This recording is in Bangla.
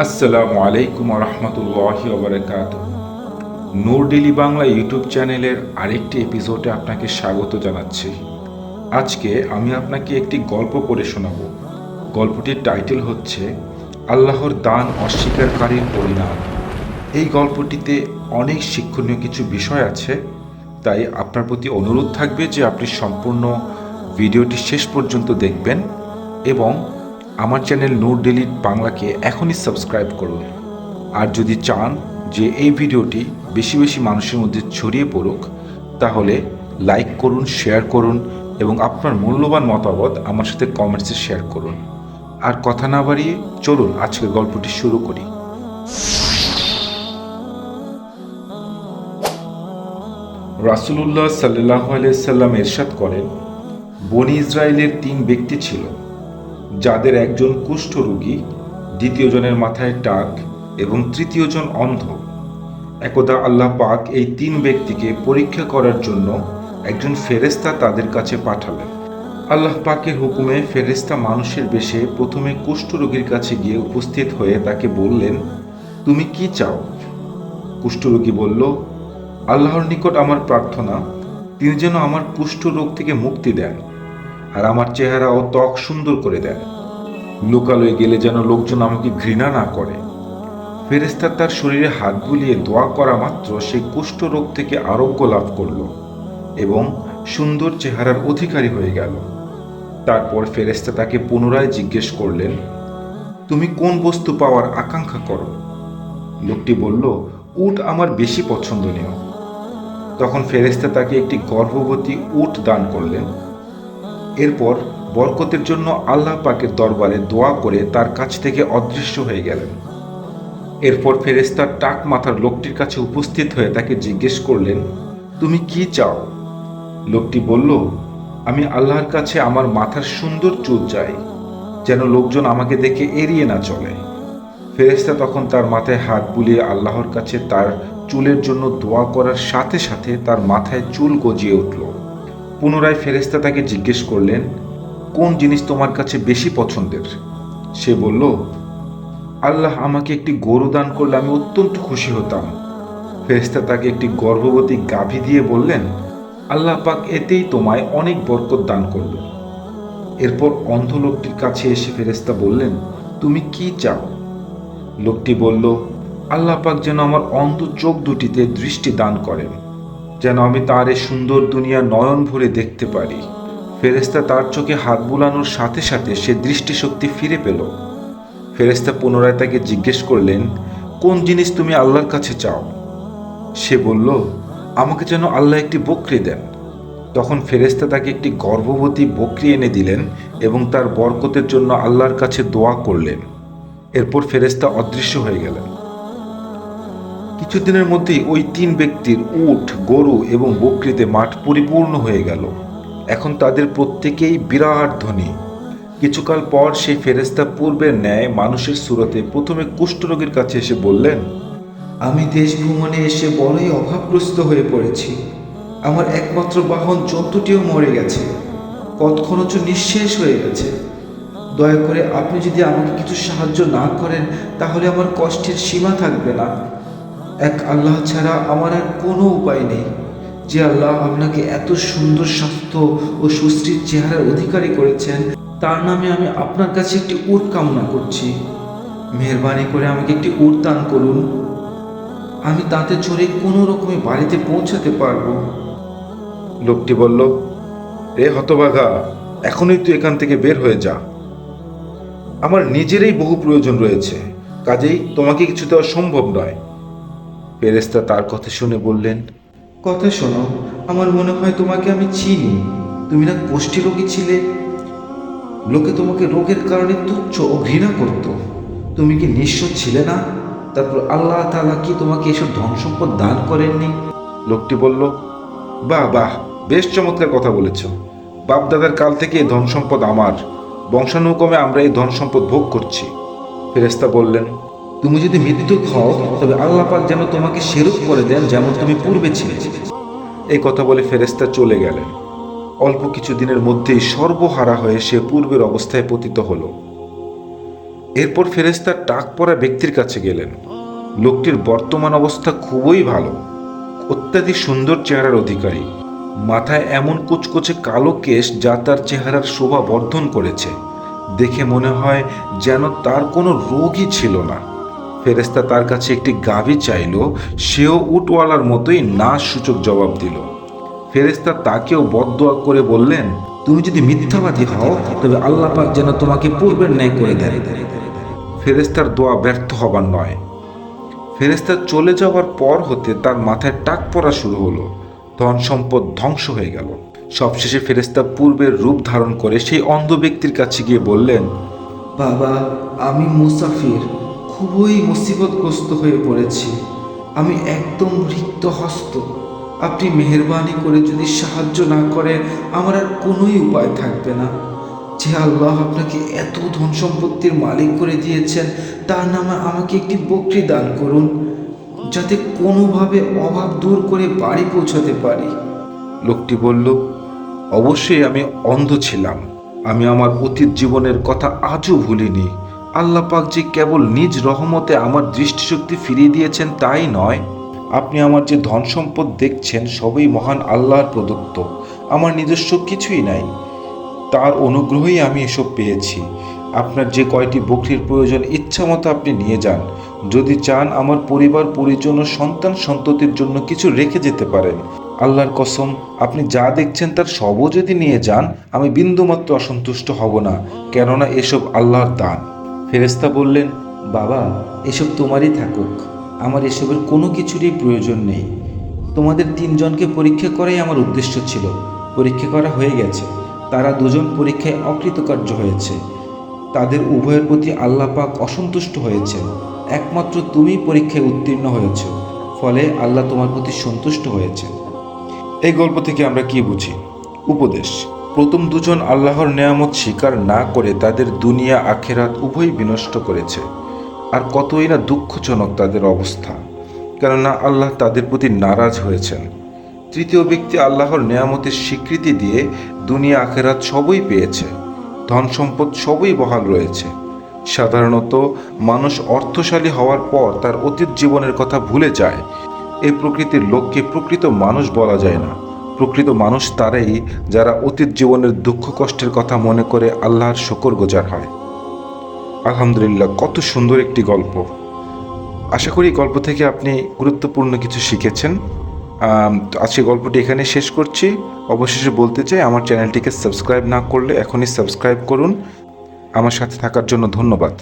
আসসালামু আলাইকুম রহমতুল্লাহি ওবরাকাতুহ। নূর ডেইলি বাংলা ইউটিউব চ্যানেলের আরেকটি এপিসোডে আপনাকে স্বাগত জানাচ্ছি। আজকে আমি আপনাকে একটি গল্প পড়ে শোনাব। গল্পটির টাইটেল হচ্ছে আল্লাহর দান অস্বীকারীর পরিণাম। এই গল্পটিতে অনেক শিক্ষণীয় কিছু বিষয় আছে, তাই আপনার প্রতি অনুরোধ থাকবে যে আপনি সম্পূর্ণ ভিডিওটি শেষ পর্যন্ত দেখবেন এবং আমার চ্যানেল নূর ডেইলি বাংলাকে এখনই সাবস্ক্রাইব করুন। আর যদি চান যে এই ভিডিওটি বেশি বেশি মানুষের মধ্যে ছড়িয়ে পড়ুক, তাহলে লাইক করুন, শেয়ার করুন এবং আপনার মূল্যবান মতামত আমার সাথে কমেন্টসে শেয়ার করুন। আর কথা না বাড়িয়ে চলুন আজকের গল্পটি শুরু করি। রাসূলুল্লাহ সাল্লাল্লাহু আলাইহি সাল্লাম ইরশাদ করেন, বনী ইসরায়েলের 3 ব্যক্তি ছিল, যাদের একজন কুষ্ঠরোগী, দ্বিতীয়জনের মাথায় টাক এবং তৃতীয়জন অন্ধ। একদা আল্লাহ পাক এই 3 ব্যক্তিকে পরীক্ষা করার জন্য একজন ফেরেশতা তাদের কাছে পাঠালেন। আল্লাহ পাকের হুকুমে ফেরেশতা মানুষের বেশে প্রথমে কুষ্ঠরোগীর কাছে গিয়ে উপস্থিত হয়ে তাকে বললেন, তুমি কি চাও? কুষ্ঠরোগী বলল, আল্লাহর নিকট আমার প্রার্থনা, তিনি যেন আমার কুষ্ঠরোগ থেকে মুক্তি দেন আর আমার চেহারা ও ত্বক সুন্দর করে দেন। লোকালয়ে গেলে যেন লোকজন আমাকে ঘৃণা না করে। ফেরেশতা তার শরীরে হাত বুলিয়ে দোয়া করা মাত্র সে কুষ্ঠরোগ থেকে আরোগ্য লাভ করল এবং সুন্দর চেহারার অধিকারী হয়ে গেল। তারপর ফেরেশতা তাকে পুনরায় জিজ্ঞেস করলেন, তুমি কোন বস্তু পাওয়ার আকাঙ্ক্ষা করো? লোকটি বলল, উট আমার বেশি পছন্দনীয়। তখন ফেরেশতা তাকে একটি গর্ভবতী উট দান করলেন। এরপর বরকতের জন্য আল্লাহ পাকের দরবারে দোয়া করে তার কাছ থেকে অদৃশ্য হয়ে গেলেন। এরপর ফেরেশতার টাক মাথার লোকটির কাছে উপস্থিত হয়ে তাকে জিজ্ঞেস করলেন, তুমি কি চাও? লোকটি বলল, আমি আল্লাহর কাছে আমার মাথার সুন্দর চুল চাই, যেন লোকজন আমাকে দেখে এড়িয়ে না চলে। ফেরেশতা তখন তার মাথায় হাত বুলিয়ে আল্লাহর কাছে তার চুলের জন্য দোয়া করার সাথে সাথে তার মাথায় চুল গজিয়ে উঠল। পুনরায় ফেরেশতা তাকে জিজ্ঞেস করলেন, কোন জিনিস তোমার কাছে বেশি পছন্দের? সে বলল, আল্লাহ আমাকে একটি গরু দান করলে আমি অত্যন্ত খুশি হতাম। ফেরেশতা তাকে একটি গর্ভবতী গাভী দিয়ে বললেন, আল্লাহ পাক এতেই তোমায় অনেক বরকত দান করবে। এরপর অন্ধ লোকটির কাছে এসে ফেরেশতা বললেন, তুমি কি চাও? লোকটি বলল, আল্লাহ পাক যেন আমার অন্ধ চোখ দুটিতে দৃষ্টি দান করেন, যেন আমি তার এই সুন্দর দুনিয়া নয়ন ভরে দেখতে পারি। ফেরেশতা তার চোখে হাত বুলানোর সাথে সাথে সে দৃষ্টিশক্তি ফিরে পেল। ফেরেশতা পুনরায় তাকে জিজ্ঞেস করলেন, কোন জিনিস তুমি আল্লাহর কাছে চাও? সে বলল, আমাকে যেন আল্লাহ একটি বকরি দেন। তখন ফেরেশতা তাকে একটি গর্ভবতী বকরি এনে দিলেন এবং তার বরকতের জন্য আল্লাহর কাছে দোয়া করলেন। এরপর ফেরেশতা অদৃশ্য হয়ে গেলেন। কিছুদিনের মধ্যেই ওই 3 ব্যক্তির উট, গরু এবং বকরিতে মাঠ পরিপূর্ণ হয়ে গেল। এখন তাদের প্রত্যেকেই বিরাট ধনী। কিছুকাল পর সেই ফেরেশতা পূর্বের ন্যায় মানুষের সুরতে প্রথমে কুষ্ঠরোগীর কাছে এসে বললেন, আমি দেশ ভ্রমণে এসে বড়ই অভাবগ্রস্ত হয়ে পড়েছি। আমার একমাত্র বাহন জন্তুটিও মরে গেছে, পথ খরচ নিঃশেষ হয়ে গেছে। দয়া করে আপনি যদি আমাকে কিছু সাহায্য না করেন, তাহলে আমার কষ্টের সীমা থাকবে না। এক আল্লাহ ছাড়া আমার আর কোনো উপায় নেই। যে আল্লাহ আপনাকে এত সুন্দর স্বাস্থ্য ও সুস্থির চেহারার অধিকারী করেছেন, তার নামে আমি আপনার কাছে একটি উট কামনা করছি। মেহেরবানি করে আমাকে একটি উট দান করুন। আমি তাতে চড়ে কোনো রকমে বাড়িতে পৌঁছাতে পারবো। লোকটি বলল, এ হতভাগা, এখনই তুই এখান থেকে বের হয়ে যা। আমার নিজেরই বহু প্রয়োজন রয়েছে, কাজেই তোমাকে কিছু দেওয়া সম্ভব নয়। ফেরেশতা তার কথা শুনে বললেন, কথা শোনো, আমার মনে হয় তোমাকে আমি চিনি। তুমি না কোষ্ঠী রোগী ছিলে? লোকে তোমাকে রোগের কারণে তুচ্ছ ও ঘৃণা করত। তুমি কি নিঃস্ব ছিলে না? তারপর আল্লাহ তাআলা কি তোমাকে এসব ধন সম্পদ দান করেননি? লোকটি বলল, বাহ বাহ, বেশ চমৎকার কথা বলেছ। বাপদাদার কাল থেকে এই ধন সম্পদ আমার, বংশানুক্রমে আমরা এই ধন সম্পদ ভোগ করছি। ফেরেশতা বললেন, তুমি যদি মৃত্যুক হও, তবে আল্লাহ পাক যেন তোমাকে সেরূপ করে দেন যেমন তুমি পূর্বে ছিলে। এই কথা বলে ফেরেশতা চলে গেলেন। অল্প কিছু দিনের মধ্যেই সর্বহারা হয়ে সে পূর্বের অবস্থায় পতিত হল। এরপর ফেরেশতা টাক পরা ব্যক্তির কাছে গেলেন। লোকটির বর্তমান অবস্থা খুবই ভালো, অত্যাধিক সুন্দর চেহারার অধিকারী। মাথায় এমন কুচকুচে কালো কেশ যা তার চেহারার শোভা বর্ধন করেছে। দেখে মনে হয় যেন তার কোনো রোগই ছিল না। ফেরেশতা তার কাছে একটি গাভী চাইল, সেও উটওয়ালার মতোই না সূচক জবাব দিল। ফেরেশতা তাকেও বদদোয়া করে বললেন, তুমি যদি মিথ্যাবাদী হও তবে আল্লাহ পাক যেন তোমাকে পূর্বের ন্যায় করে দেন। ফেরেশতার দোয়া ব্যর্থ হবার নয়। ফেরেশতা চলে যাওয়ার পর হতে তার মাথায় টাক পড়া শুরু হলো। ধন সম্পদ ধ্বংস হয়ে গেল। সবশেষে ফেরেশতা পূর্বের রূপ ধারণ করে সেই অন্ধ ব্যক্তির কাছে গিয়ে বললেন, বাবা, আমি মুসাফির, খুবই মুসিবতগ্রস্ত হয়ে পড়েছি। আমি একদম রিক্ত হস্ত। আপনি মেহেরবানি করে যদি সাহায্য না করেন আমার আর কোনোই উপায় থাকবে না। যে আল্লাহ আপনাকে এত ধন সম্পত্তির মালিক করে দিয়েছেন তার নামে আমাকে একটি বকরি দান করুন, যাতে কোনোভাবে অভাব দূর করে বাড়ি পৌঁছাতে পারি। লোকটি বলল, অবশ্যই আমি অন্ধ ছিলাম। আমি আমার অতীত জীবনের কথা আজও ভুলিনি। আল্লাহ পাক যে কেবল নিজ রহমতে আমার দৃষ্টিশক্তি ফিরিয়ে দিয়েছেন তাই নয়, আপনি আমার যে ধন সম্পদ দেখছেন সবই মহান আল্লাহর প্রদত্ত। আমার নিজস্ব কিছুই নাই, তার অনুগ্রহেই আমি এসব পেয়েছি। আপনার যে কয়টি বকরির প্রয়োজন ইচ্ছামতো আপনি নিয়ে যান। যদি চান আমার পরিবার পরিজন ও সন্তান সন্ততির জন্য কিছু রেখে যেতে পারেন। আল্লাহর কসম, আপনি যা দেখছেন তার সবও যদি নিয়ে যান আমি বিন্দুমাত্র অসন্তুষ্ট হব না, কেননা এসব আল্লাহর দান। ফেরেশতা বললেন, বাবা, এসব তোমারই থাকুক, আমার এসবের কোনো কিছুরই প্রয়োজন নেই। তোমাদের তিনজনকে পরীক্ষা করাই আমার উদ্দেশ্য ছিল। পরীক্ষা করা হয়ে গেছে। তারা দুজন পরীক্ষায় অকৃতকার্য হয়েছে। তাদের উভয়ের প্রতি আল্লাহ পাক অসন্তুষ্ট হয়েছেন। একমাত্র তুমি পরীক্ষায় উত্তীর্ণ হয়েছ, ফলে আল্লাহ তোমার প্রতি সন্তুষ্ট হয়েছেন। এই গল্প থেকে আমরা কি বুঝি? উপদেশ: প্রথম দুজন আল্লাহর নেয়ামত স্বীকার না করে তাদের দুনিয়া আখেরাত উভয় বিনষ্ট করেছে। আর কতই না দুঃখজনক তাদের অবস্থা, কেননা আল্লাহ তাদের প্রতি নারাজ হয়েছেন। তৃতীয় ব্যক্তি আল্লাহর নেয়ামতের স্বীকৃতি দিয়ে দুনিয়া আখেরাত সবই পেয়েছে, ধন সম্পদ সবই বহাল রয়েছে। সাধারণত মানুষ অর্থশালী হওয়ার পর তার অতীত জীবনের কথা ভুলে যায়। এই প্রকৃতির লোককে প্রকৃত মানুষ বলা যায় না। প্রকৃত মানুষ তারাই যারা অতীত জীবনের দুঃখ কষ্টের কথা মনে করে আল্লাহর শুকরগুজার হয়। আলহামদুলিল্লাহ, কত সুন্দর একটি গল্প। আশা করি গল্প থেকে আপনি গুরুত্বপূর্ণ কিছু শিখেছেন। আজকে গল্পটি এখানে শেষ করছি। অবশেষে বলতে চাই, আমার চ্যানেলটিকে সাবস্ক্রাইব না করলে এখনই সাবস্ক্রাইব করুন। আমার সাথে থাকার জন্য ধন্যবাদ।